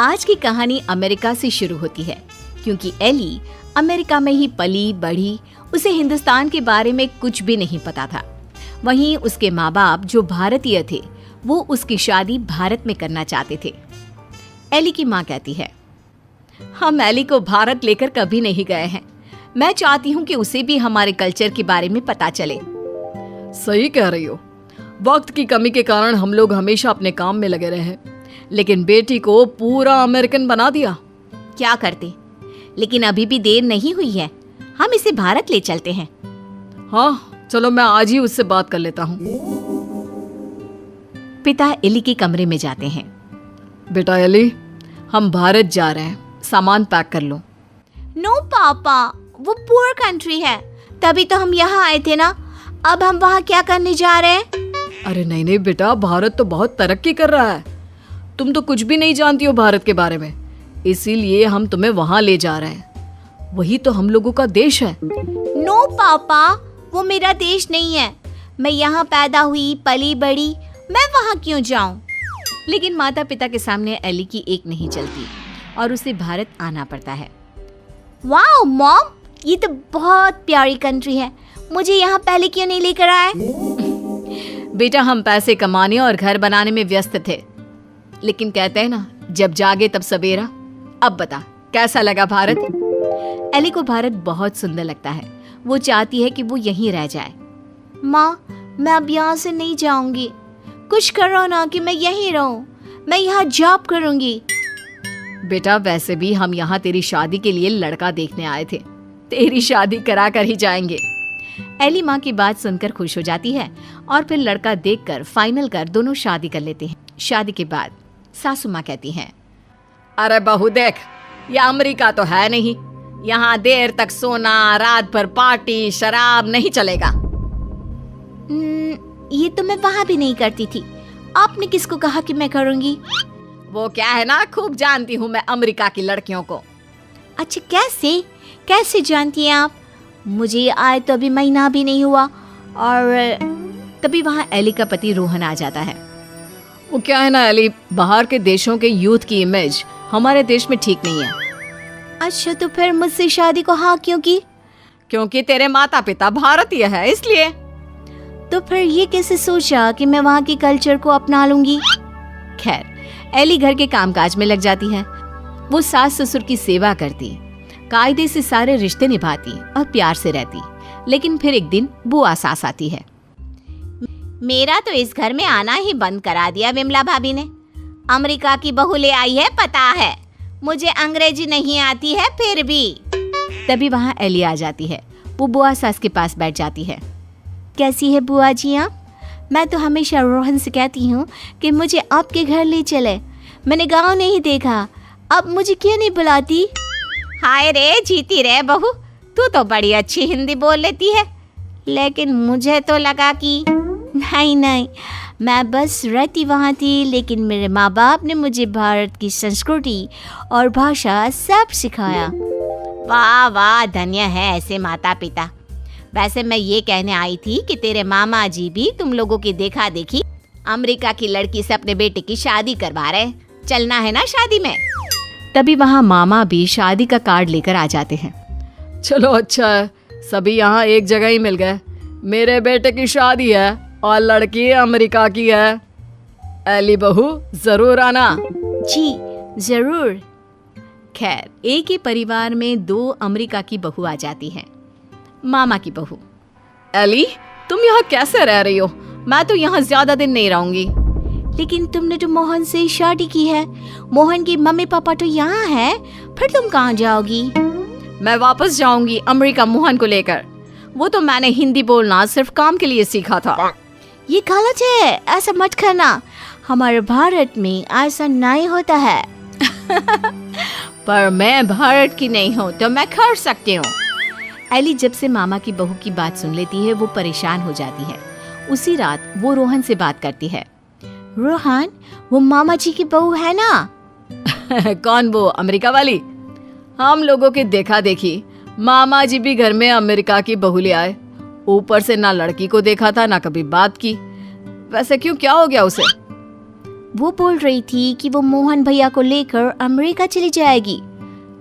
आज की कहानी अमेरिका से शुरू होती है क्योंकि एली अमेरिका में ही पली बढ़ी। उसे हिंदुस्तान के बारे में कुछ भी नहीं पता था। वहीं उसके माँ बाप जो भारतीय थे वो उसकी शादी भारत में करना चाहते थे। एली की माँ कहती है, हम एली को भारत लेकर कभी नहीं गए हैं। मैं चाहती हूँ कि उसे भी हमारे कल्चर के बारे में पता चले। सही कह रही हो। वक्त की कमी के कारण हम लोग हमेशा अपने काम में लगे रहे, लेकिन बेटी को पूरा अमेरिकन बना दिया। क्या करते, लेकिन अभी भी देर नहीं हुई है। हम इसे भारत ले चलते हैं। हाँ चलो, मैं आज ही उससे बात कर लेता हूँ। पिता एली के कमरे में जाते हैं। बेटा एली, हम भारत जा रहे हैं, सामान पैक कर लो। नो पापा, वो पुअर कंट्री है, तभी तो हम यहाँ आए थे ना। अब हम वहाँ क्या करने जा रहे हैं? अरे नहीं नहीं बेटा, भारत तो बहुत तरक्की कर रहा है। तुम तो कुछ भी नहीं जानती हो भारत के बारे में, इसीलिए हम तुम्हें वहाँ ले जा रहे हैं। वही तो हम लोगों का देश है। नो पापा, वो मेरा देश नहीं है। मैं यहाँ पैदा हुई, पली बड़ी, मैं वहाँ क्यों जाऊँ? लेकिन माता पिता के सामने एली की एक नहीं चलती और उसे भारत आना पड़ता है। वाओ मॉम, ये तो बहुत प्यारी कंट्री है। मुझे यहाँ पहले क्यों नहीं लेकर आए? बेटा, हम पैसे कमाने और घर बनाने में व्यस्त थे, लेकिन कहते हैं ना, जब जागे तब सवेरा। अब बता, कैसा लगा भारत? एली को भारत बहुत सुंदर लगता है। वो चाहती है कि वो यहीं रह जाए। माँ, मैं अब यहाँ से नहीं जाऊंगी। कुछ करो ना कि मैं यहीं रहूं। मैं यहाँ जॉब करूंगी। बेटा, वैसे भी हम यहाँ तेरी शादी के लिए लड़का देखने आए थे। तेरी शादी करा कर ही जाएंगे। एली माँ की बात सुनकर खुश हो जाती है और फिर लड़का देखकर फाइनल कर दोनों शादी कर लेते हैं। शादी के बाद सासू माँ कहती हैं, अरे बहू देख, ये अमेरिका तो है नहीं। यहाँ देर तक सोना, रात भर पार्टी, शराब नहीं चलेगा। ये तो मैं वहाँ भी नहीं करती थी। आपने किसको कहा कि मैं करूँगी? वो क्या है ना, खूब जानती हूँ मैं अमेरिका की लड़कियों को। अच्छा, कैसे जानती हैं आप? मुझे आए तो अभी महीना भी नहीं हुआ। और तभी वहाँ एली का पति रोहन आ जाता है। वो क्या है ना एली, बाहर के देशों के यूथ की इमेज हमारे देश में ठीक नहीं है। अच्छा, तो फिर मुझसे शादी को हाँ क्यों की? क्योंकि तेरे माता पिता भारतीय है, इसलिए। तो फिर ये कैसे सोचा कि मैं वहाँ के कल्चर को अपना लूंगी? खैर, एली घर के कामकाज में लग जाती है। वो सास ससुर की सेवा करती, कायदे से सारे रिश्ते निभाती और प्यार से रहती। लेकिन फिर एक दिन बुआ सास आती है। मेरा तो इस घर में आना ही बंद करा दिया विमला भाभी ने। अमेरिका की बहू ले आई है, पता है। मुझे अंग्रेजी नहीं आती है फिर भी। तभी वहाँ एली आ जाती है। वो बुआ सास के पास बैठ जाती है। कैसी है बुआ जी आप? मैं तो हमेशा रोहन से कहती हूँ कि मुझे आपके घर ले चले। मैंने गाँव नहीं देखा, अब मुझे क्यों नहीं बुलाती? हाय रे, जीती रे बहू, तू तो बड़ी अच्छी हिंदी बोल लेती है। लेकिन मुझे तो लगा कि नहीं, मैं बस रहती वहाँ थी, लेकिन मेरे माँ बाप ने मुझे भारत की संस्कृति और भाषा सब सिखाया। वाह वाह, धन्य है ऐसे माता पिता। वैसे मैं ये कहने आई थी कि तेरे मामा जी भी तुम लोगों की देखा देखी अमेरिका की लड़की से अपने बेटे की शादी करवा रहे। चलना है ना शादी में? तभी वहाँ मामा भी शादी का कार्ड लेकर आ जाते हैं। चलो अच्छा है, सभी यहाँ एक जगह ही मिल गए। मेरे बेटे की शादी है और लड़की अमेरिका की है। एली बहू, जरूर आना। जी जरूर। खैर, एक ही परिवार में दो अमेरिका की बहू आ जाती हैं। मामा की बहू, एली तुम यहाँ कैसे रह रही हो? मैं तो यहाँ ज्यादा दिन नहीं रहूंगी। लेकिन तुमने तो मोहन से शादी की है। मोहन की मम्मी पापा तो यहाँ है, फिर तुम कहाँ जाओगी? मैं वापस जाऊंगी अमेरिका मोहन को लेकर। वो तो मैंने हिंदी बोलना सिर्फ काम के लिए सीखा था। ये गलत है, ऐसा मत करना। हमारे भारत में ऐसा नहीं होता है। पर मैं भारत की नहीं हूँ तो मैं कर सकती हूँ। एली जब से मामा की बहू की बात सुन लेती है वो परेशान हो जाती है। उसी रात वो रोहन से बात करती है। रोहन, वो मामा जी की बहू है ना? कौन, वो अमेरिका वाली? हम लोगों की देखा देखी मामा जी भी घर में अमेरिका की बहू ले आए। ऊपर से ना लड़की को देखा था, ना कभी बात की। वैसे क्यों, क्या हो गया उसे? वो बोल रही थी कि वो मोहन भैया को लेकर अमेरिका चली जाएगी।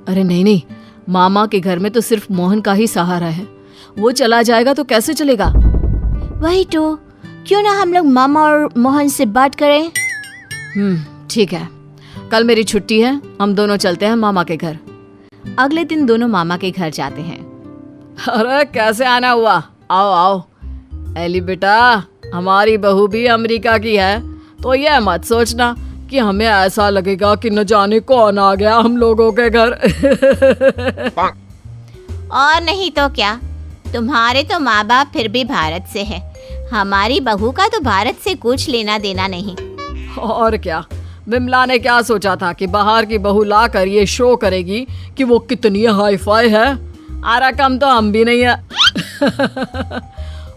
अरे नहीं नहीं, मामा के घर में तो सिर्फ मोहन का ही सहारा है। वो चला जाएगा तो कैसे चलेगा? वही तो, क्यों ना हम लोग मामा और मोहन से बात करें। ठीक है, कल मेरी छुट्टी है, हम दोनों चलते हैं मामा के घर। अगले दिन दोनों मामा के घर जाते हैं। अरे कैसे आना हुआ, आओ आओ। एली बेटा, हमारी बहू भी अमेरिका की है, तो ये मत सोचना कि हमें ऐसा लगेगा कि न जाने कौन आ गया हम लोगों के घर। और नहीं तो क्या, तुम्हारे तो माँ बाप फिर भी भारत से है, हमारी बहू का तो भारत से कुछ लेना देना नहीं। और क्या, विमला ने क्या सोचा था कि बाहर की बहू लाकर ये शो करेगी कि वो कितनी हाई फाई है। आरा कम तो हम भी नहीं है।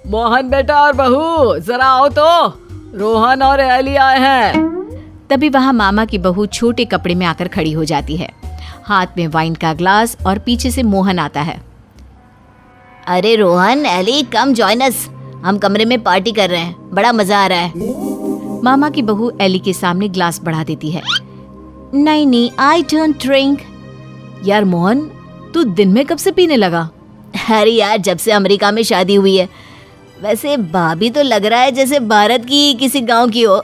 मोहन बेटा और बहू जरा आओ तो, रोहन और एली आए हैं। तभी वहाँ मामा की बहू छोटे कपड़े में आकर खड़ी हो जाती है, हाथ में वाइन का ग्लास, और पीछे से मोहन आता है। अरे Rohan, Ellie, come join us, हम कमरे में पार्टी कर रहे हैं, बड़ा मजा आ रहा है। मामा की बहू एली के सामने ग्लास बढ़ा देती है। नहीं नहीं, आई डोंट ड्रिंक। यार मोहन, तू दिन में कब से पीने लगा? अरे यार, जब से अमेरिका में शादी हुई है। वैसे भाभी तो लग रहा है जैसे भारत की किसी गांव की हो।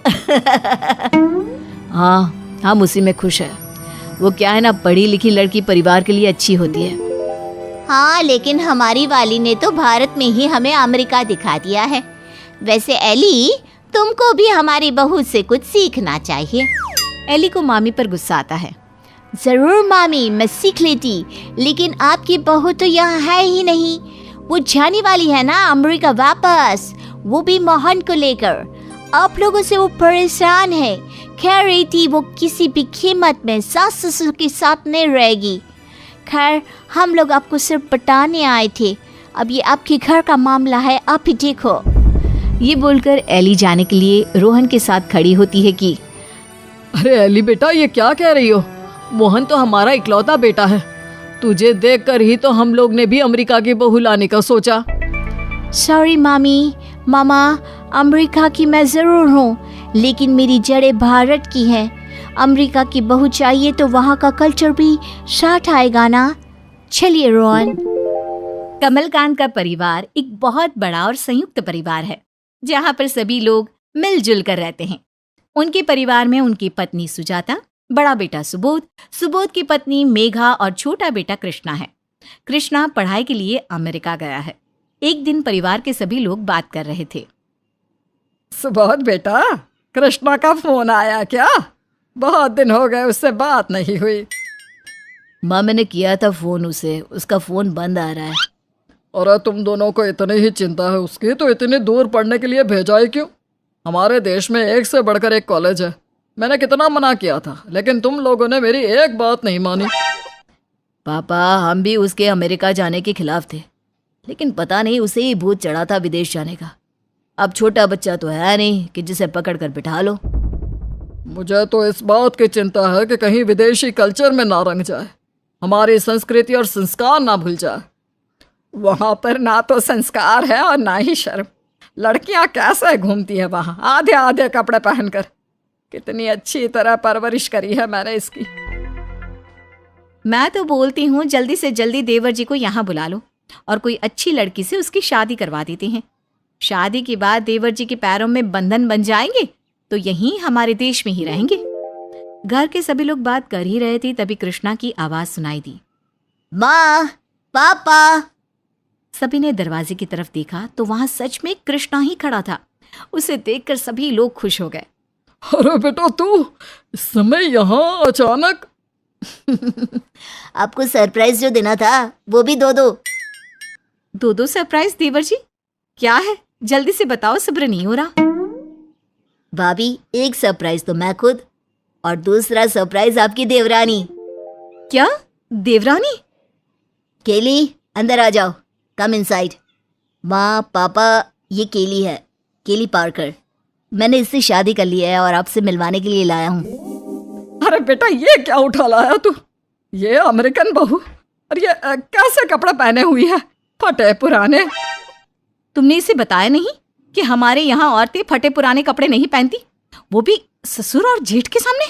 हाँ, हम उसी में खुश है। वो क्या है ना, पढ़ी लिखी लड़की परिवार के लिए अच्छी होती है। हाँ, लेकिन हमारी वाली ने तो भारत में ही हमें अमेरिका दिखा दिया है। वैसे एली, तुमको भी हमारी बहू से कुछ सीखना चाहिए। एली को मामी पर गुस्सा आता है। जरूर मामी, मैं सीख लेती, लेकिन आपकी बहू तो यहाँ है ही नहीं। वो जाने वाली है ना अमेरिका वापस, वो भी मोहन को लेकर। आप लोगों से वो परेशान है, कह रही थी वो किसी भी कीमत में सास ससुर के साथ नहीं रहेगी। खैर, हम लोग आपको सिर्फ बताने आए थे, अब ये आपके घर का मामला है, आप ही देखो। ये बोलकर एली जाने के लिए रोहन के साथ खड़ी होती है कि अरे एली बेटा, ये क्या कह रही हो? मोहन तो हमारा इकलौता बेटा है। तुझे देखकर ही तो हम लोग ने भी अमेरिका की बहू लाने का सोचा। सॉरी मामी, मामा, अमेरिका की मैं ज़रूर हूँ, लेकिन मेरी जड़ें भारत की हैं। अमेरिका की बहू चाहिए तो वहाँ का कल्चर भी साथ आएगा ना। चलिए रोहन। कमलकांत का परिवार एक बहुत बड़ा और संयुक्त परिवार है, जहाँ पर सभी लोग मिलजुल कर रहते हैं। उनके परिवार में उनकी पत्नी सुजाता, बड़ा बेटा सुबोध, सुबोध की पत्नी मेघा और छोटा बेटा कृष्णा है। कृष्णा पढ़ाई के लिए अमेरिका गया है। एक दिन परिवार के सभी लोग बात कर रहे थे। सुबोध बेटा, कृष्णा का फोन आया क्या? बहुत दिन हो गए, उससे बात नहीं हुई। माँ, मैंने किया था फोन उसे, उसका फोन बंद आ रहा है। अरे तुम दोनों को इतनी ही चिंता है उसकी, तो इतनी दूर पढ़ने के लिए भेजा ही क्यों? हमारे देश में एक से बढ़कर एक कॉलेज है। मैंने कितना मना किया था, लेकिन तुम लोगों ने मेरी एक बात नहीं मानी। पापा, हम भी उसके अमेरिका जाने के खिलाफ थे, लेकिन पता नहीं उसे ही भूत चढ़ा था विदेश जाने का। अब छोटा बच्चा तो है नहीं कि जिसे पकड़ कर बिठा लो। मुझे तो इस बात की चिंता है कि कहीं विदेशी कल्चर में ना रंग जाए, हमारी संस्कृति और संस्कार ना भूल जाए। वहाँ पर ना तो संस्कार है और ना ही शर्म। लड़कियाँ कैसे घूमती है वहाँ आधे आधे कपड़े पहनकर। कितनी अच्छी तरह परवरिश करी है मैंने इसकी। मैं तो बोलती हूँ जल्दी से जल्दी देवर जी को यहाँ बुला लो और कोई अच्छी लड़की से उसकी शादी करवा देते हैं। शादी के बाद देवर जी के पैरों में बंधन बन जाएंगे तो यहीं हमारे देश में ही रहेंगे। घर के सभी लोग बात कर ही रहे थे, तभी कृष्णा की आवाज सुनाई दी। माँ, पापा। सभी ने दरवाजे की तरफ देखा तो वहां सच में कृष्णा ही खड़ा था। उसे देखकर सभी लोग खुश हो गए। अरे बेटा, तू इस समय यहाँ अचानक? आपको सरप्राइज जो देना था वो भी दो सरप्राइज देवर जी? क्या है, जल्दी से बताओ, सब्र नहीं हो रहा। भाभी, एक सरप्राइज तो मैं खुद और दूसरा सरप्राइज आपकी देवरानी। क्या देवरानी? केली, अंदर आ जाओ, कम इनसाइड। माँ, पापा, ये केली है, केली पार्कर। मैंने इससे शादी कर ली है और आपसे मिलवाने के लिए लाया हूँ। अरे बेटा, ये क्या उठा लाया तू? ये अमेरिकन बहू, और ये कैसे कपड़े पहने हुई है, फटे पुराने। तुमने इसे बताया नहीं कि हमारे यहाँ औरतें फटे पुराने कपड़े नहीं पहनती, वो भी ससुर और जेठ के सामने?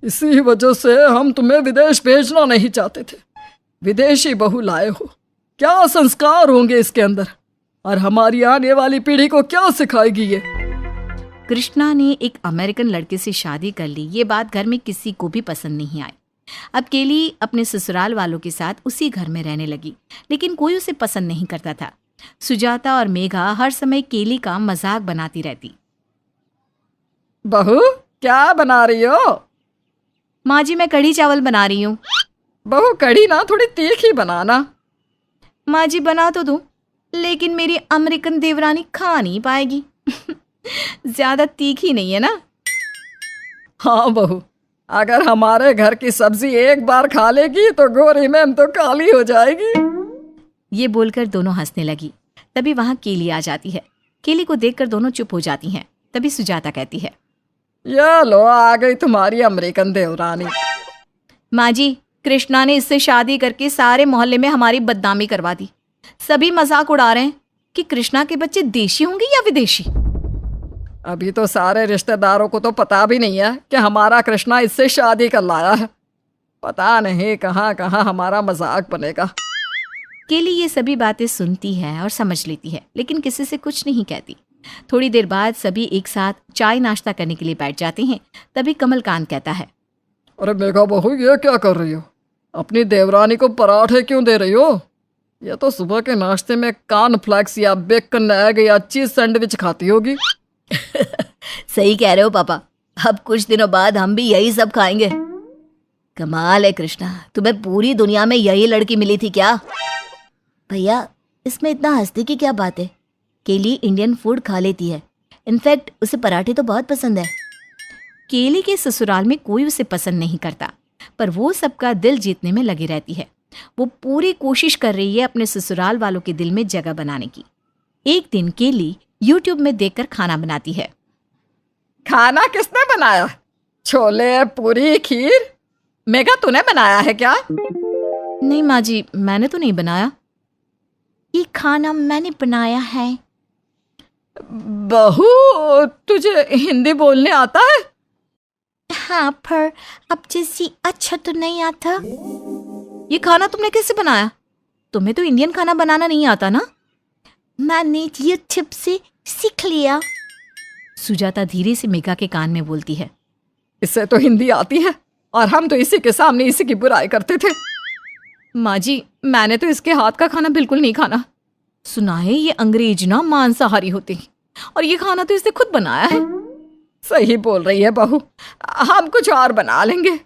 इसी वजह से हम तुम्हें विदेश भेजना नहीं चाहते थे। विदेशी बहू लाए हो, क्या संस्कार होंगे इसके अंदर, और हमारी आने वाली पीढ़ी को क्या सिखाएगी ये। कृष्णा ने एक अमेरिकन लड़के से शादी कर ली। ये बात घर में किसी को भी पसंद नहीं आई। अब केली अपने ससुराल वालों के साथ उसी घर में रहने लगी, लेकिन कोई उसे पसंद नहीं करता था। सुजाता और मेघा हर समय केली का मजाक बनाती रहती। बहू क्या बना रही हो? माँ जी, मैं कढ़ी चावल बना रही हूँ। बहू कढ़ी ना थोड़ी तीखी बनाना। माँ जी, बना तो दूँ, लेकिन मेरी अमेरिकन देवरानी खा नहीं पाएगी। ज्यादा तीखी नहीं है ना? हाँ बहू, अगर हमारे घर की सब्जी एक बार खा लेगी तो गोरी मैम तो काली हो जाएगी। ये बोलकर दोनों हंसने लगी। तभी वहां केली आ जाती है। केली को देखकर दोनों चुप हो जाती हैं। तभी सुजाता कहती है, ये लो आ गई तुम्हारी अमेरिकन देवरानी। माँ जी, कृष्णा ने इससे शादी करके सारे मोहल्ले में हमारी बदनामी करवा दी। सभी मजाक उड़ा रहे हैं कि कृष्णा के बच्चे देशी होंगे या विदेशी। अभी तो सारे रिश्तेदारों को तो पता भी नहीं है कि हमारा कृष्णा इससे शादी कर लाया है। पता नहीं कहाँ कहाँ हमारा मजाक बनेगा। केली ये सभी बातें सुनती है और समझ लेती है, लेकिन किसी से कुछ नहीं कहती। थोड़ी देर बाद सभी एक साथ चाय नाश्ता करने के लिए बैठ जाते हैं। तभी कमलकांत कहता है, अरे मेघा बहू, ये क्या कर रही हो? अपनी देवरानी को पराठे क्यों दे रही हो? ये तो सुबह के नाश्ते में कॉर्नफ्लेक्स या बेकन एग या चीज सैंडविच खाती होगी। सही कह रहे हो पापा, अब कुछ दिनों बाद हम भी यही सब खाएंगे। कमाल है कृष्णा, तुम्हें पूरी दुनिया में यही लड़की मिली थी क्या? भैया, इसमें इतना हंसने की क्या बात है? केली इंडियन फूड खा लेती है, इनफैक्ट उसे पराठे तो बहुत पसंद है। केली के ससुराल में कोई उसे पसंद नहीं करता, पर वो सबका दिल जीतने में लगी रहती है। वो पूरी कोशिश कर रही है अपने ससुराल वालों के दिल में जगह बनाने की। एक दिन केली YouTube में देखकर खाना बनाती है। खाना किसने बनाया? छोले, पूरी, खीर? मेघा तूने बनाया है क्या? नहीं माँ जी, मैंने तो नहीं बनाया। ये खाना मैंने बनाया है। बहू, तुझे हिंदी बोलने आता है? हाँ, पर अब जैसी अच्छा तो नहीं आता। ये खाना तुमने कैसे बनाया? तुम्हें तो इंडियन खाना बनाना नहीं आता ना? मैंने यूट्यूब से सीख लिया। सुजाता धीरे से मेघा के कान में बोलती है, इससे तो हिंदी आती है और हम तो इसी के सामने इसी की बुराई करते थे। माँ जी, मैंने तो इसके हाथ का खाना बिल्कुल नहीं खाना। सुना है ये अंग्रेज ना मांसाहारी होते हैं, और ये खाना तो इसने खुद बनाया है। सही बोल रही है बहू, हम कुछ और बना लेंगे।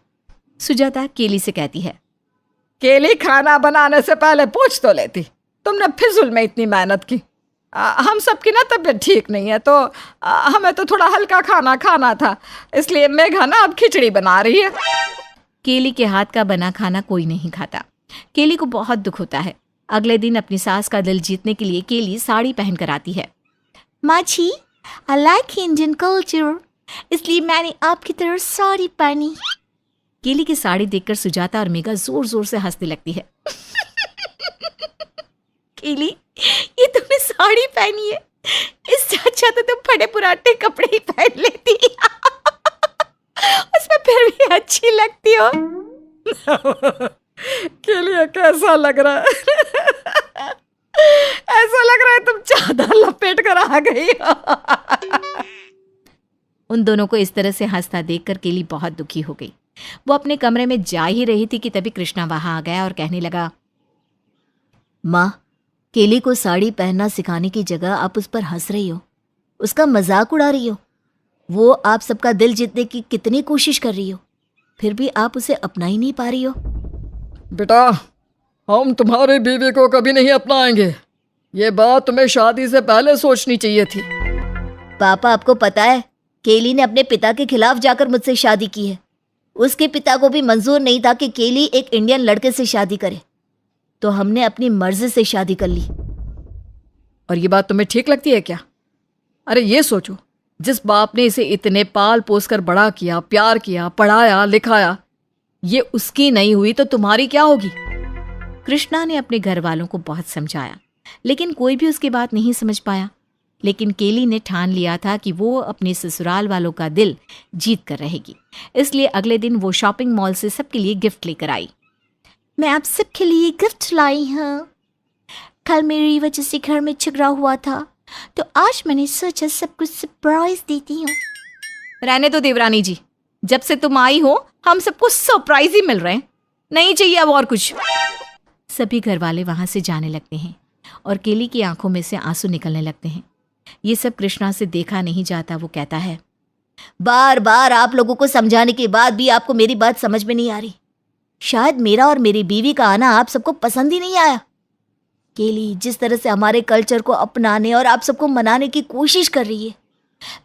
सुजाता केली से कहती है, केली खाना बनाने से पहले पूछ तो लेती, तुमने फिजूल में इतनी मेहनत की। हम सबकी ना तबीयत ठीक नहीं है, तो हमें तो थोड़ा हल्का खाना खाना था, इसलिए मेघा ना अब खिचड़ी बना रही है। केली के हाथ का बना खाना कोई नहीं खाता। केली को बहुत दुख होता है। अगले दिन अपनी सास का दिल जीतने के लिए केली साड़ी पहन कर आती है। माँ जी, आई लाइक इंडियन कल्चर, इसलिए मैंने आपकी तरह साड़ी पहनी। केली की साड़ी देखकर सुजाता और मेघा जोर जोर से हंसने लगती है। केली, ये तुमने साड़ी पहनी है, इससे अच्छा तो तुम फटे पुराटे कपड़े ही पहन लेती। उसमें फिर भी अच्छी लगती हो। केली कैसा लग रहा है? ऐसा लग रहा है तुम चादर लपेट कर आ गई। उन दोनों को इस तरह से हंसता देखकर केली बहुत दुखी हो गई। वो अपने कमरे में जा ही रही थी कि तभी कृष्णा वहां आ गया और कहने लगा, माँ, केली को साड़ी पहनना सिखाने की जगह आप उस पर हंस रही हो, उसका मजाक उड़ा रही हो। वो आप सबका दिल जीतने की कितनी कोशिश कर रही हो, फिर भी आप उसे अपना ही नहीं पा रही हो। बेटा, हम तुम्हारी बीवी को कभी नहीं अपनाएंगे। ये बात तुम्हें शादी से पहले सोचनी चाहिए थी। पापा, आपको पता है केली ने अपने पिता के खिलाफ जाकर मुझसे शादी की है। उसके पिता को भी मंजूर नहीं था कि केली एक इंडियन लड़के से शादी करे, तो हमने अपनी मर्जी से शादी कर ली। और ये बात तुम्हें ठीक लगती है क्या? अरे ये सोचो, जिस बाप ने इसे इतने पाल पोस कर बड़ा किया, प्यार किया, पढ़ाया, लिखाया, ये उसकी नहीं हुई तो तुम्हारी क्या होगी? कृष्णा ने अपने घर वालों को बहुत समझाया, लेकिन कोई भी उसकी बात नहीं समझ पाया। लेकिन केली ने ठान लिया था कि वो अपने ससुराल वालों का दिल जीत कर रहेगी। इसलिए अगले दिन वो शॉपिंग मॉल से सबके लिए गिफ्ट लेकर आई। मैं आप सबके लिए गिफ्ट लाई हूँ। कल मेरी वजह से घर में झगड़ा हुआ था, तो आज मैंने सोचा सबको सरप्राइज देती हूँ। रहने दो देवरानी जी, जब से तुम आई हो हम सबको सरप्राइज ही मिल रहे हैं, नहीं चाहिए अब और कुछ। सभी घर वाले वहां से जाने लगते हैं और केली की आंखों में से आंसू निकलने लगते हैं। ये सब कृष्णा से देखा नहीं जाता। वो कहता है, बार बार आप लोगों को समझाने के बाद भी आपको मेरी बात समझ में नहीं आ रही। शायद मेरा और मेरी बीवी का आना आप सबको पसंद ही नहीं आया। केली जिस तरह से हमारे कल्चर को अपनाने और आप सबको मनाने की कोशिश कर रही है,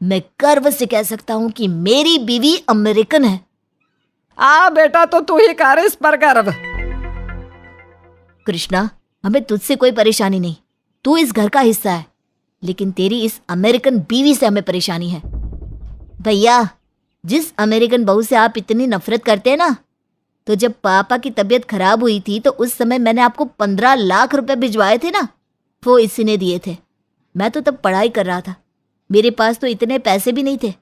मैं गर्व से कह सकता हूं कि मेरी बीवी अमेरिकन है। बेटा, तो तू ही कर इस पर गर्व। कृष्णा, हमें तुझसे कोई परेशानी नहीं, तू इस घर का हिस्सा है, लेकिन तेरी इस अमेरिकन बीवी से हमें परेशानी है। भैया, जिस अमेरिकन बहू से आप इतनी नफरत करते हैं ना, तो जब पापा की तबीयत खराब हुई थी तो उस समय मैंने आपको 15 लाख रुपए भिजवाए थे ना, वो इसी ने दिए थे। मैं तो तब पढ़ाई कर रहा था, मेरे पास तो इतने पैसे भी नहीं थे।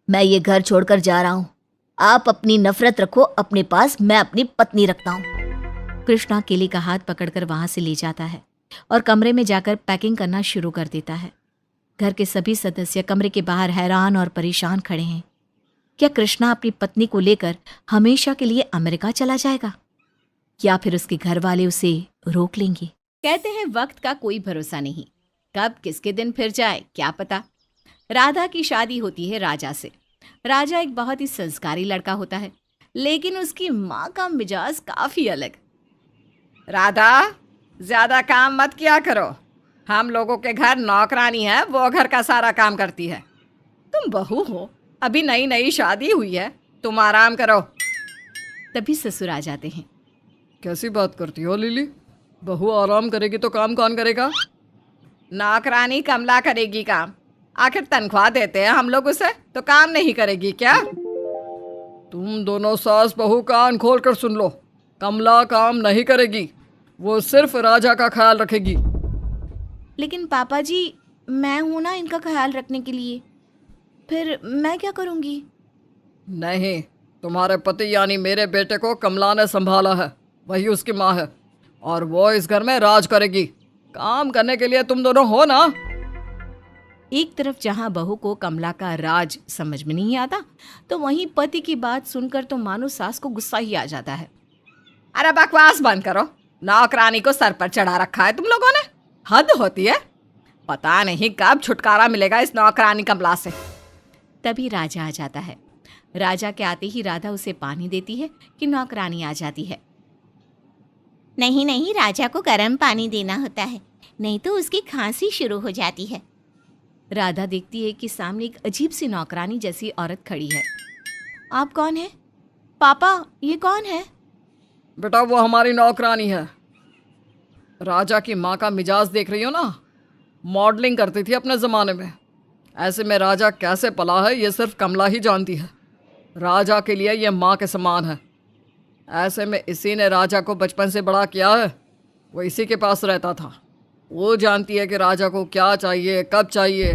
मैं ये घर छोड़कर जा रहा हूँ। आप अपनी नफरत रखो अपने पास, मैं अपनी पत्नी रखता हूँ। कृष्णा केली का हाथ पकड़कर वहां से ले जाता है और कमरे में जाकर पैकिंग करना शुरू कर देता है। घर के सभी सदस्य कमरे के बाहर हैरान और परेशान खड़े हैं। क्या कृष्णा अपनी पत्नी को लेकर हमेशा के लिए अमेरिका चला जाएगा, या फिर उसके घर वाले उसे रोक लेंगे? कहते हैं वक्त का कोई भरोसा नहीं, कब किसके दिन फिर जाए क्या पता। राधा की शादी होती है राजा से। राजा एक बहुत ही संस्कारी लड़का होता है, लेकिन उसकी माँ का मिजाज काफी अलग। राधा, ज्यादा काम मत किया करो। हम लोगों के घर नौकरानी है, वो घर का सारा काम करती है। तुम बहू हो, अभी नई नई शादी हुई है, तुम आराम करो। तभी ससुर आ जाते हैं। कैसी बात करती हो लिली? बहू आराम करेगी तो काम कौन करेगा? नौकरानी कमला करेगी काम। आखिर तनख्वाह देते हैं हम लोग उसे, तो काम नहीं करेगी क्या? तुम दोनों सास बहू कान खोल कर सुन लो, कमला काम नहीं करेगी, वो सिर्फ राजा का ख्याल रखेगी। लेकिन पापा जी, मैं हूं ना इनका ख्याल रखने के लिए, फिर मैं क्या करूंगी? नहीं, तुम्हारे पति यानी मेरे बेटे को कमला ने संभाला है, वही उसकी माँ है, और वो इस घर में राज करेगी। काम करने के लिए तुम दोनों हो ना। एक तरफ जहां बहू को कमला का राज समझ में नहीं आता, तो वहीं पति की बात सुनकर तो मानो सास को गुस्सा ही आ जाता है। अरे बकवास बंद करो, नौकरानी को सर पर चढ़ा रखा है तुम लोगों ने, हद होती है। पता नहीं कब छुटकारा मिलेगा इस नौकरानी कमला से। तभी राजा आ जाता है। राजा के आते ही राधा उसे पानी देती है कि नौकरानी आ जाती है। नहीं नहीं, राजा को गर्म पानी देना होता है, नहीं तो उसकी खांसी शुरू हो जाती है। राधा देखती है कि सामने एक अजीब सी नौकरानी जैसी औरत खड़ी है। आप कौन है? पापा, ये कौन है? बेटा, वो हमारी नौकरानी है। राजा की माँ का मिजाज देख रही हो ना, मॉडलिंग करती थी अपने ज़माने में। ऐसे में राजा कैसे पला है ये सिर्फ कमला ही जानती है। राजा के लिए ये माँ के समान है। ऐसे में इसी ने राजा को बचपन से बड़ा किया है, वो इसी के पास रहता था। वो जानती है कि राजा को क्या चाहिए, कब चाहिए।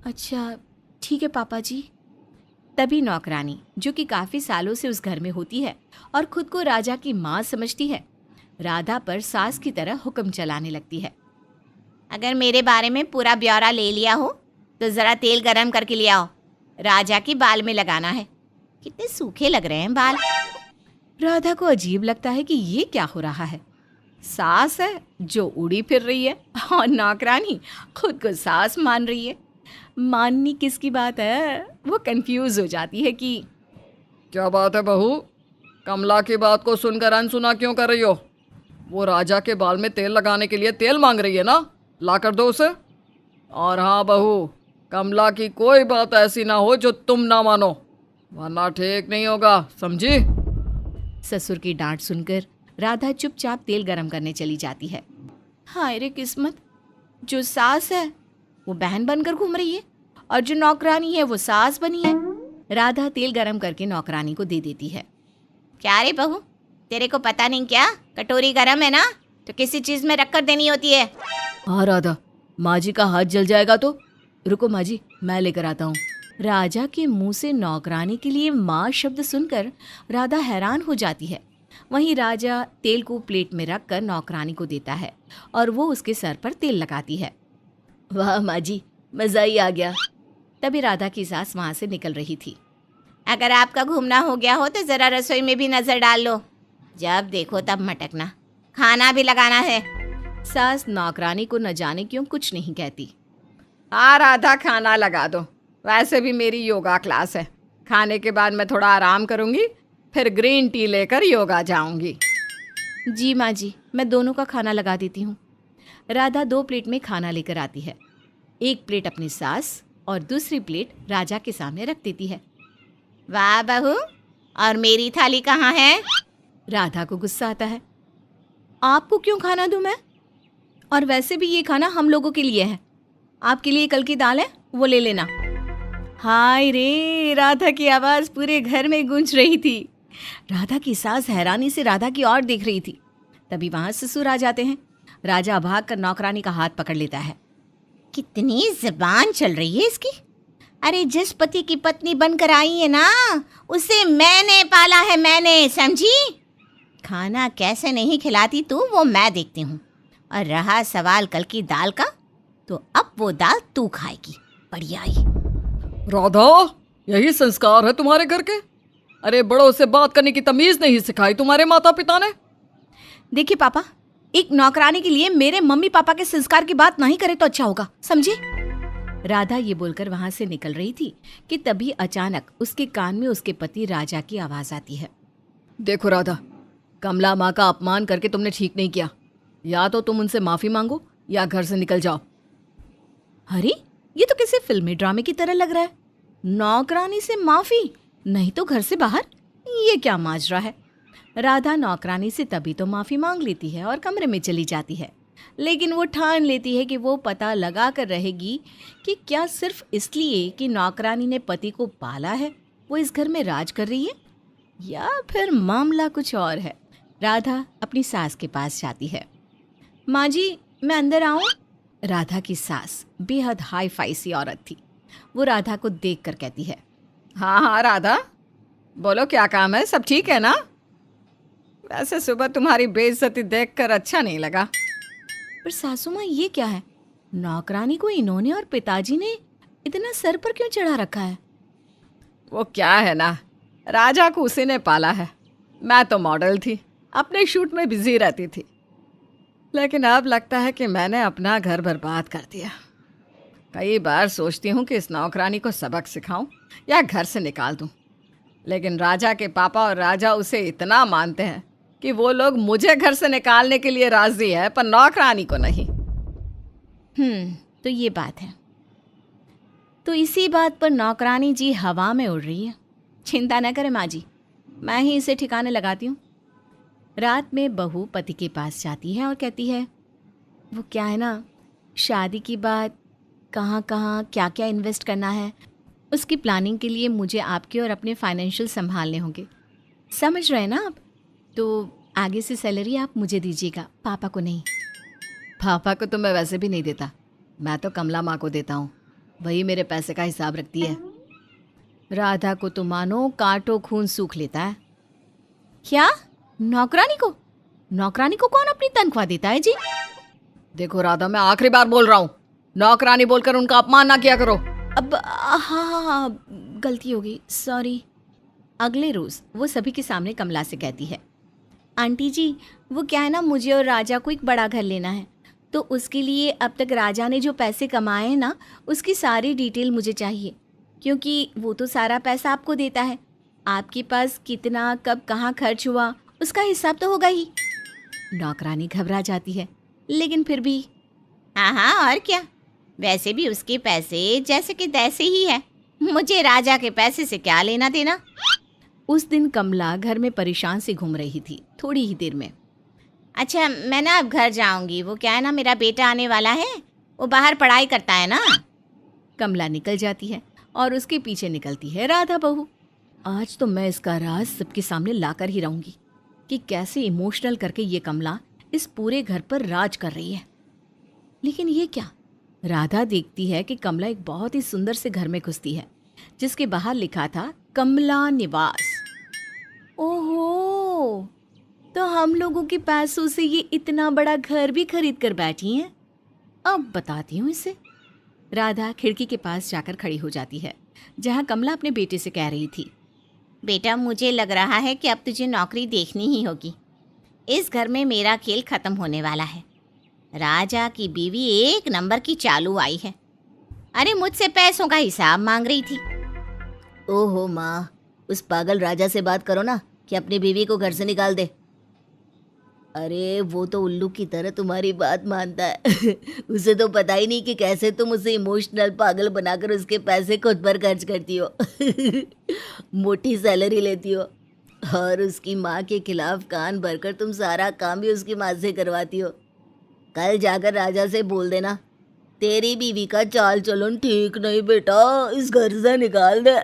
अच्छा ठीक है पापा जी। तभी नौकरानी, जो कि काफी सालों से उस घर में होती है और खुद को राजा की माँ समझती है, राधा पर सास की तरह हुक्म चलाने लगती है। अगर मेरे बारे में पूरा ब्यौरा ले लिया हो तो ज़रा तेल गरम करके ले आओ, राजा के बाल में लगाना है। कितने सूखे लग रहे हैं बाल। राधा को अजीब लगता है कि ये क्या हो रहा है। सास है जो उड़ी फिर रही है और नौकरानी खुद को सास मान रही है। माननी किसकी बात है? वो कंफ्यूज हो जाती है कि क्या बात है बहू, कमला की बात को सुनकर अनसुना क्यों कर रही हो? वो राजा के बाल में तेल लगाने के लिए तेल मांग रही है ना, ला कर दो उसे। और हाँ बहू, कमला की कोई बात ऐसी ना हो जो तुम ना मानो, वरना ठीक नहीं होगा, समझी? ससुर की डांट सुनकर राधा चुपचाप तेल गरम करने चली जाती है। हाय रे किस्मत, जो सास है वो बहन बनकर घूम रही है और जो नौकरानी है वो सास बनी है। राधा तेल गरम करके नौकरानी को दे देती है। क्या रे बहू, तेरे को पता नहीं क्या? कटोरी गरम है ना तो किसी चीज़ में रख कर देनी होती है। हाँ राधा, माँ जी का हाथ जल जाएगा तो। रुको माँ जी, मैं लेकर आता हूँ। राजा के मुंह से नौकरानी के लिए माँ शब्द सुनकर राधा हैरान हो जाती है। वहीं राजा तेल को प्लेट में रखकर नौकरानी को देता है और वो उसके सर पर तेल लगाती है। वाह माँ जी, मज़ा ही आ गया। तभी राधा की सास वहाँ से निकल रही थी। अगर आपका घूमना हो गया हो तो ज़रा रसोई में भी नज़र डाल लो, जब देखो तब मटकना, खाना भी लगाना है। सास नौकरानी को न जाने क्यों कुछ नहीं कहती। हाँ राधा, खाना लगा दो। वैसे भी मेरी योगा क्लास है, खाने के बाद मैं थोड़ा आराम करूँगी, फिर ग्रीन टी लेकर योगा जाऊँगी। जी माँ जी, मैं दोनों का खाना लगा देती हूँ। राधा 2 प्लेट में खाना लेकर आती है। एक प्लेट अपनी सास और दूसरी प्लेट राजा के सामने रख देती है। वाह बहू, और मेरी थाली कहाँ है? राधा को गुस्सा आता है। आपको क्यों खाना दूं मैं? और वैसे भी ये खाना हम लोगों के लिए है। आपके लिए कल की दाल है, वो ले लेना। हाय रे, राधा की आवाज़ पूरे घर में गूंज रही थी। राधा की सास हैरानी से राधा की ओर देख रही थी। तभी वहां ससुर आ जाते हैं। राजा भागकर नौकरानी का हाथ पकड़ लेता है। कितनी ज़बान चल रही है इसकी। अरे जिस पति की पत्नी बनकर आई है ना, उसे मैंने पाला है, मैंने, समझी? खाना कैसे नहीं खिलाती तू, वो मैं देखती हूँ। और रहा सवाल कल की दाल का, तो अब वो दाल तू खाएगी। बढ़िया ही। राधा, यही संस्कार है तुम्हारे घर के? अरे बड़ों से बात करने की तमीज नहीं सिखाई तुम्हारे माता पिता ने? देखिए पापा, एक नौकरानी के लिए मेरे मम्मी पापा के संस्कार की बात नहीं करे तो अच्छा होगा, समझे? राधा ये बोलकर वहां से निकल रही थी कि तभी अचानक उसके कान में उसके पति राजा की आवाज आती है। देखो राधा, कमला माँ का अपमान करके तुमने ठीक नहीं किया। या तो तुम उनसे माफी मांगो या घर से निकल जाओ। अरे ये तो किसी फिल्मी ड्रामे की तरह लग रहा है। नौकरानी से माफी, नहीं तो घर से बाहर। ये क्या माजरा है? राधा नौकरानी से तभी तो माफी मांग लेती है और कमरे में चली जाती है, लेकिन वो ठान लेती है कि वो पता लगा कर रहेगी कि क्या सिर्फ इसलिए कि नौकरानी ने पति को पाला है वो इस घर में राज कर रही है, या फिर मामला कुछ और है। राधा अपनी सास के पास जाती है। माँ जी, मैं अंदर आऊं? राधा की सास बेहद हाई फाई सी औरत थी। वो राधा को देख कर कहती है, हाँ हाँ राधा, बोलो क्या काम है, सब ठीक है ना? वैसे सुबह तुम्हारी बेइज्जती देखकर अच्छा नहीं लगा। पर सासू माँ ये क्या है? नौकरानी को इन्होंने और पिताजी ने इतना सर पर क्यों चढ़ा रखा है? वो क्या है ना, राजा को उसी ने पाला है। मैं तो मॉडल थी, अपने शूट में बिजी रहती थी, लेकिन अब लगता है कि मैंने अपना घर बर्बाद कर दिया। कई बार सोचती हूँ कि इस नौकरानी को सबक सिखाऊं या घर से निकाल दूं, लेकिन राजा के पापा और राजा उसे इतना मानते हैं कि वो लोग मुझे घर से निकालने के लिए राजी है, पर नौकरानी को नहीं। तो ये बात है। तो इसी बात पर नौकरानी जी हवा में उड़ रही है। चिंता न करें माँ जी, मैं ही इसे ठिकाने लगाती हूँ। रात में बहू पति के पास जाती है और कहती है, वो क्या है ना, शादी की बात कहाँ कहाँ क्या क्या इन्वेस्ट करना है, उसकी प्लानिंग के लिए मुझे आपके और अपने फाइनेंशियल संभालने होंगे। समझ रहे हैं ना आप? तो आगे से सैलरी आप मुझे दीजिएगा, पापा को नहीं। पापा को तो मैं वैसे भी नहीं देता, मैं तो कमला माँ को देता हूँ, वही मेरे पैसे का हिसाब रखती है। राधा को तो मानो कांटो खून सूख लेता है। क्या? नौकरानी को कौन अपनी तनख्वाह देता है जी? देखो राधा, मैं आखिरी बार बोल रहा हूँ, नौकरानी बोलकर उनका अपमान ना किया करो। अब हाँ, गलती हो गई, सॉरी। अगले रोज वो सभी के सामने कमला से कहती है, आंटी जी, वो क्या है ना, मुझे और राजा को एक बड़ा घर लेना है, तो उसके लिए अब तक राजा ने जो पैसे कमाए हैं ना, उसकी सारी डिटेल मुझे चाहिए, क्योंकि वो तो सारा पैसा आपको देता है। आपके पास कितना कब कहाँ खर्च हुआ उसका हिसाब तो होगा ही। नौकरानी घबरा जाती है, लेकिन फिर भी हाँ, और क्या, वैसे भी उसके पैसे जैसे कि तैसे ही है, मुझे राजा के पैसे से क्या लेना देना। उस दिन कमला घर में परेशान से घूम रही थी। थोड़ी ही देर में, अच्छा मैं ना अब घर जाऊंगी, वो क्या है ना, मेरा बेटा आने वाला है, वो बाहर पढ़ाई करता है ना। कमला निकल जाती है और उसके पीछे निकलती है राधा बहू। आज तो मैं इसका राज सबके सामने लाकर ही रहूंगी कि कैसे इमोशनल करके ये कमला इस पूरे घर पर राज कर रही है। लेकिन ये क्या, राधा देखती है कि कमला एक बहुत ही सुंदर से घर में घुसती है जिसके बाहर लिखा था कमला निवास। ओहो, तो हम लोगों के पैसों से ये इतना बड़ा घर भी खरीद कर बैठी हैं। अब बताती हूँ इसे। राधा खिड़की के पास जाकर खड़ी हो जाती है जहाँ कमला अपने बेटे से कह रही थी, बेटा मुझे लग रहा है कि अब तुझे नौकरी देखनी ही होगी। इस घर में मेरा खेल खत्म होने वाला है। राजा की बीवी एक नंबर की चालू आई है। अरे मुझसे पैसों का हिसाब मांग रही थी। ओहो माँ, उस पागल राजा से बात करो ना कि अपनी बीवी को घर से निकाल दे। अरे वो तो उल्लू की तरह तुम्हारी बात मानता है। उसे तो पता ही नहीं कि कैसे तुम उसे इमोशनल पागल बनाकर उसके पैसे खुद पर खर्च करती हो। मोटी सैलरी लेती हो और उसकी माँ के खिलाफ कान भरकर तुम सारा काम भी उसकी माँ से करवाती हो। कल जाकर राजा से बोल देना, तेरी बीवी का चाल चलन ठीक नहीं बेटा, इस घर से निकाल दे।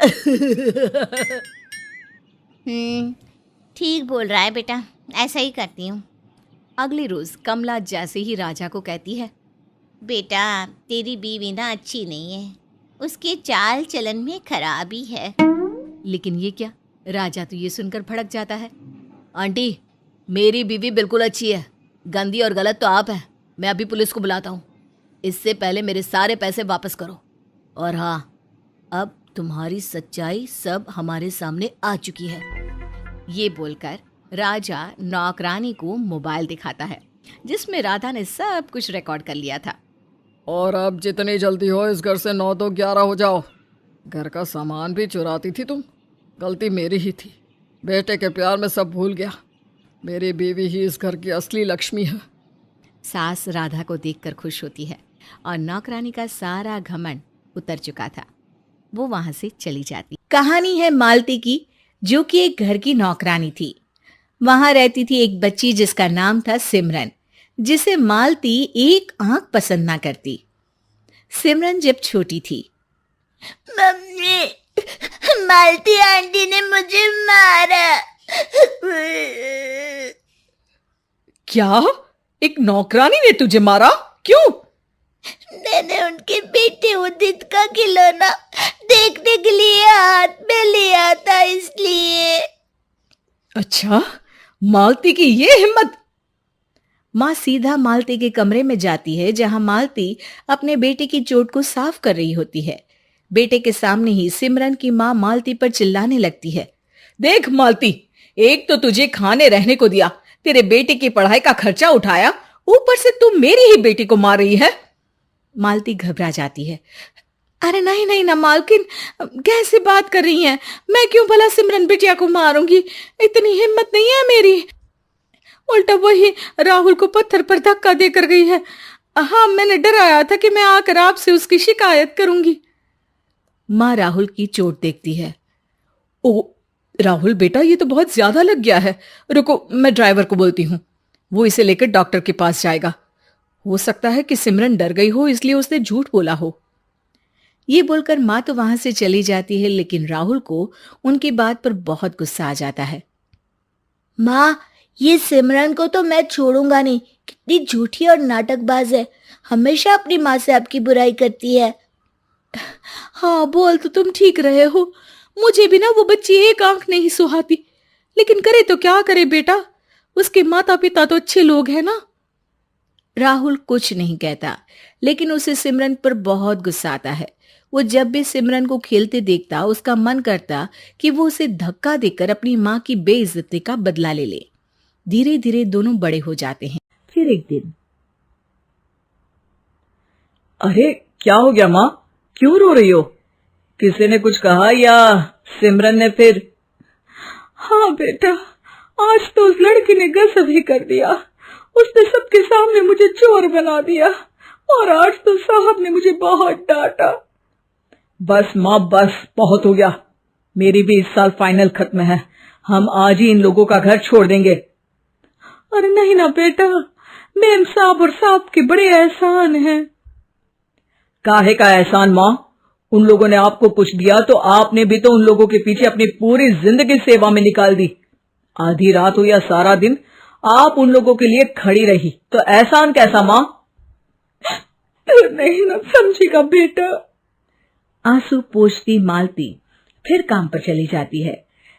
ठीक बोल रहा है बेटा, ऐसा ही करती हूँ। अगले रोज कमला जैसे ही राजा को कहती है, बेटा तेरी बीवी ना अच्छी नहीं है, उसके चाल चलन में खराबी है। लेकिन ये क्या, राजा तो ये सुनकर भड़क जाता है। आंटी, मेरी बीवी बिल्कुल अच्छी है, गंदी और गलत तो आप है। मैं अभी पुलिस को बुलाता हूँ। इससे पहले मेरे सारे पैसे वापस करो। और हाँ, अब तुम्हारी सच्चाई सब हमारे सामने आ चुकी है। ये बोलकर राजा नौकरानी को मोबाइल दिखाता है जिसमें राधा ने सब कुछ रिकॉर्ड कर लिया था। और अब जितनी जल्दी हो इस घर से 9 तो 11 हो जाओ। घर का सामान भी चुराती थी तुम, गलती मेरी ही थी। बेटे के प्यार में सब भूल गया। मेरी बीवी ही इस घर की असली लक्ष्मी है। सास राधा को देखकर खुश होती है और नौकरानी का सारा घमंड उतर चुका था। वो वहां से चली जाती। कहानी है मालती की, जो कि एक घर की नौकरानी थी। वहां रहती थी एक बच्ची जिसका नाम था सिमरन, जिसे मालती एक आंख पसंद ना करती। सिमरन जब छोटी थी, मम्मी, मालती आंटी ने मुझे मारा। क्या? एक नौकरानी ने तुझे मारा? क्यों? मैंने उनके बेटे उदित का खिलौना देखने के लिए हाथ में लिया था, इसलिए। अच्छा, मालती की ये हिम्मत! माँ सीधा मालती के कमरे में जाती है जहां मालती अपने बेटे की चोट को साफ कर रही होती है। बेटे के सामने ही सिमरन की माँ मालती पर चिल्लाने लगती है, देख मालती, एक तो तुझे खाने रहने को दिया, तेरे बेटे की पढ़ाई का खर्चा उठाया, ऊपर से तू मेरी ही बेटी को मार रही है। मालती घबरा जाती है। अरे नहीं नहीं ना मालकिन, कैसे बात कर रही हैं? मैं क्यों भला सिमरन बिटिया को मारूंगी? इतनी हिम्मत नहीं है मेरी। उल्टा वही राहुल को पत्थर पर धक्का देकर गई है। हाँ, मैंने डराया था कि मैं आकर आपसे उसकी शिकायत करूंगी। माँ राहुल की चोट देखती है। ओ राहुल बेटा, ये तो बहुत ज्यादा लग गया है। रुको, मैं ड्राइवर को बोलती हूँ, वो इसे लेकर डॉक्टर के पास जाएगा। हो सकता है कि सिमरन डर गई हो, इसलिए उसने झूठ बोला हो। ये बोलकर माँ तो वहां से चली जाती है, लेकिन राहुल को उनकी बात पर बहुत गुस्सा आ जाता है। माँ, ये सिमरन को तो मैं छोड़ूंगा नहीं। कितनी झूठी और नाटकबाज है, हमेशा अपनी माँ से आपकी बुराई करती है। हाँ, बोल तो तुम ठीक रहे हो। मुझे भी ना वो बच्ची एक आंख नहीं सुहाती, लेकिन करे तो क्या करे बेटा, उसके माता पिता तो अच्छे लोग हैं ना। राहुल कुछ नहीं कहता, लेकिन उसे सिमरन पर बहुत गुस्सा आता है। वो जब भी सिमरन को खेलते देखता, उसका मन करता कि वो उसे धक्का देकर अपनी माँ की बेइज्जती का बदला ले ले। धीरे धीरे दोनों बड़े हो जाते हैं। फिर एक दिन, अरे क्या हो गया माँ, क्यों रो रही हो? किसी ने कुछ कहा या सिमरन ने फिर? हाँ बेटा, आज तो उस लड़की ने गजब ही कर दिया। उसने सबके सामने मुझे चोर बना दिया और आज तो साहब ने मुझे बहुत डांटा। बस माँ बस, बहुत हो गया। मेरी भी इस साल फाइनल खत्म है, हम आज ही इन लोगों का घर छोड़ देंगे। अरे नहीं ना बेटा, मेम साहब और साहब के बड़े एहसान हैं। काहे का एहसान माँ? उन लोगों ने आपको कुछ दिया तो आपने भी तो उन लोगों के पीछे अपनी पूरी जिंदगी सेवा में निकाल दी। आधी रात हो या सारा दिन आप उन लोगों के लिए खड़ी रही, तो एहसान कैसा माँ? तू नहीं ना समझेगा बेटा। आंसू पोंछती मालती फिर काम पर चली जाती है,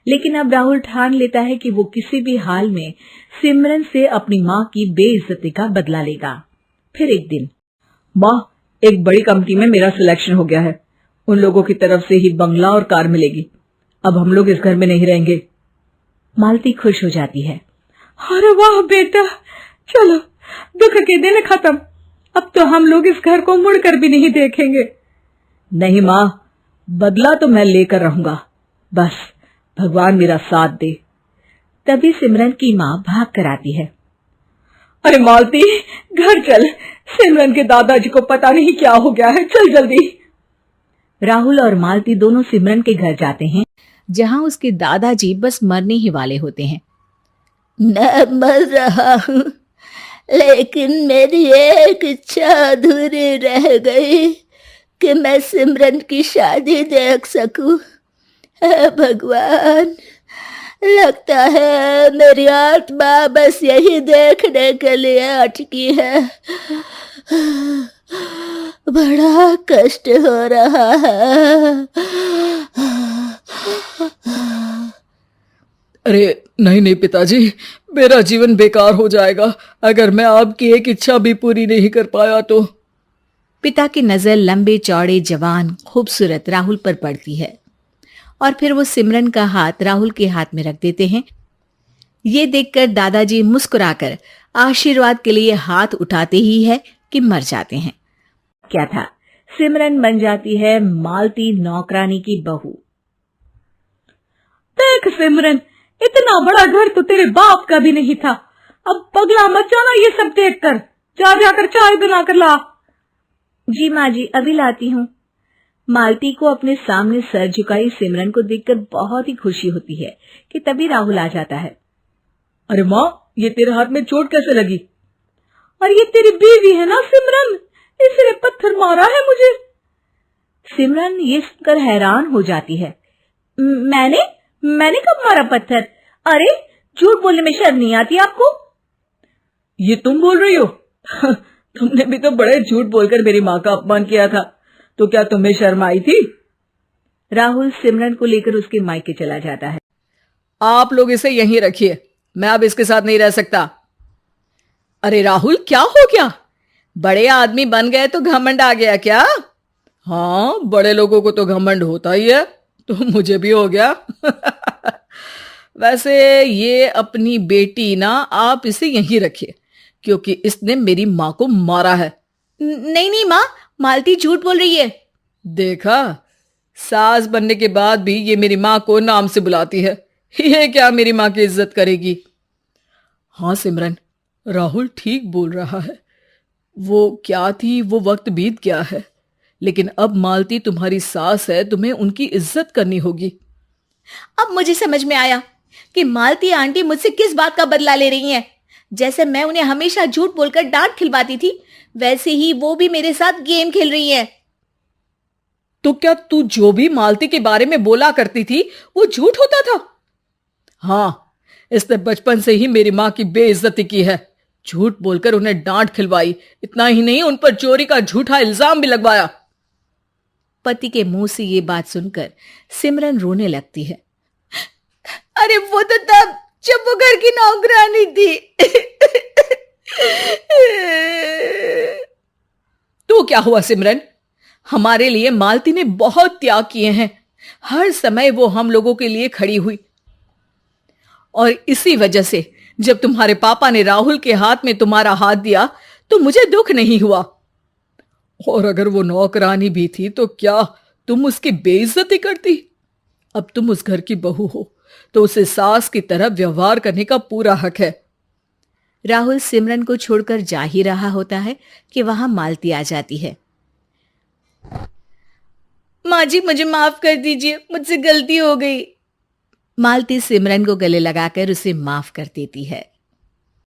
लेकिन अब राहुल ठान लेता है कि वो किसी भी हाल में सिमरन से अपनी माँ की बेइज्जती का बदला लेगा। फिर एक दिन, माँ, एक बड़ी कंपनी में मेरा सिलेक्शन हो गया है। उन लोगों की तरफ से ही बंगला और कार मिलेगी। अब हम लोग इस घर में नहीं रहेंगे। मालती खुश हो जाती है। अरे वाह बेटा, चलो दुख के दिन खत्म। अब तो हम लोग इस घर को मुड़कर भी नहीं देखेंगे। नहीं माँ, बदला तो मैं लेकर रहूंगा, बस भगवान मेरा साथ दे। तभी सिमरन की माँ भाग कर आती है। अरे मालती, घर चल, सिमरन के दादाजी को पता नहीं क्या हो गया है, चल जल्दी। राहुल और मालती दोनों सिमरन के घर जाते हैं, जहां उसके दादाजी बस मरने ही वाले होते हैं। मैं मर रहा हूँ, लेकिन मेरी एक इच्छा अधूरी रह गई कि मैं सिमरन की शादी देख सकूं। हे भगवान, लगता है मेरी आत्मा बस यही देखने के लिए अटकी है। बड़ा कष्ट हो रहा है। अरे नहीं नहीं पिताजी, मेरा जीवन बेकार हो जाएगा अगर मैं आपकी एक इच्छा भी पूरी नहीं कर पाया तो। पिता की नजर लंबे चौड़े जवान खूबसूरत राहुल पर पड़ती है और फिर वो सिमरन का हाथ राहुल के हाथ में रख देते हैं। ये देखकर दादाजी मुस्कुराकर आशीर्वाद के लिए हाथ उठाते ही है कि मर जाते हैं। क्या था, सिमरन बन जाती है मालती नौकरानी की बहू। देख सिमरन, इतना बड़ा घर तो तेरे बाप का भी नहीं था। अब पगला मत जाना ये सब देखकर। जा जाकर चाय बना कर ला। जी माँ जी, अभी लाती हूँ। मालती को अपने सामने सर झुकाई सिमरन को देखकर बहुत ही खुशी होती है कि तभी राहुल आ जाता है। अरे माँ, ये तेरे हाथ में चोट कैसे लगी? और ये तेरी बीवी है ना सिमरन, इसने पत्थर मारा है मुझे। सिमरन ये सुनकर हैरान हो जाती है। मैंने कब मारा पत्थर? अरे झूठ बोलने में शर्म नहीं आती आपको? ये तुम बोल रही हो? तुमने भी तो बड़े झूठ बोलकर मेरी माँ का अपमान किया था, तो क्या तुम्हें शर्म आई थी? राहुल सिमरन को लेकर उसके मायके चला जाता है। आप लोग इसे यहीं रखिए, मैं अब इसके साथ नहीं रह सकता। अरे राहुल, क्या हो गया? बड़े आदमी बन गए तो घमंड आ गया क्या? हाँ, बड़े लोगों को तो घमंड होता ही है, तो मुझे भी हो गया। वैसे ये अपनी बेटी ना, आप इसे यहीं रखिए, क्योंकि इसने मेरी माँ को मारा है। नहीं नहीं माँ, मालती झूठ बोल रही है। देखा, सास बनने के बाद भी ये मेरी माँ को नाम से बुलाती है। ये क्या मेरी माँ की इज्जत करेगी? हाँ सिमरन, राहुल ठीक बोल रहा है। वो क्या थी, वो वक्त बीत गया है, लेकिन अब मालती तुम्हारी सास है, तुम्हें उनकी इज्जत करनी होगी। अब मुझे समझ में आया कि मालती आंटी मुझसे किस बात का बदला ले रही हैं। जैसे मैं उन्हें हमेशा झूठ बोलकर डांट खिलवाती थी, वैसे ही वो भी मेरे साथ गेम खेल रही हैं। तो क्या तू जो भी मालती के बारे में बोला करती थी वो झूठ होता था? हाँ, इसने बचपन से ही मेरी माँ की बेइज्जती की है, झूठ बोलकर उन्हें डांट खिलवाई। इतना ही नहीं, उन पर चोरी का झूठा इल्जाम भी लगवाया। पति के मुंह से ये बात सुनकर सिमरन रोने लगती है। अरे वो तो तब जब वो घर की नौकरानी थी। तो क्या हुआ सिमरन? हमारे लिए मालती ने बहुत त्याग किए हैं, हर समय वो हम लोगों के लिए खड़ी हुई, और इसी वजह से जब तुम्हारे पापा ने राहुल के हाथ में तुम्हारा हाथ दिया तो मुझे दुख नहीं हुआ। और अगर वो नौकरानी भी थी तो क्या तुम उसकी बेइज्जती करती? अब तुम उस घर की बहू हो तो उसे सास की तरह व्यवहार करने का पूरा हक है। राहुल सिमरन को छोड़कर जा ही रहा होता है कि वहां मालती आ जाती है। माँ जी, मुझे माफ कर दीजिए, मुझसे गलती हो गई। मालती सिमरन को गले लगाकर उसे माफ कर देती है।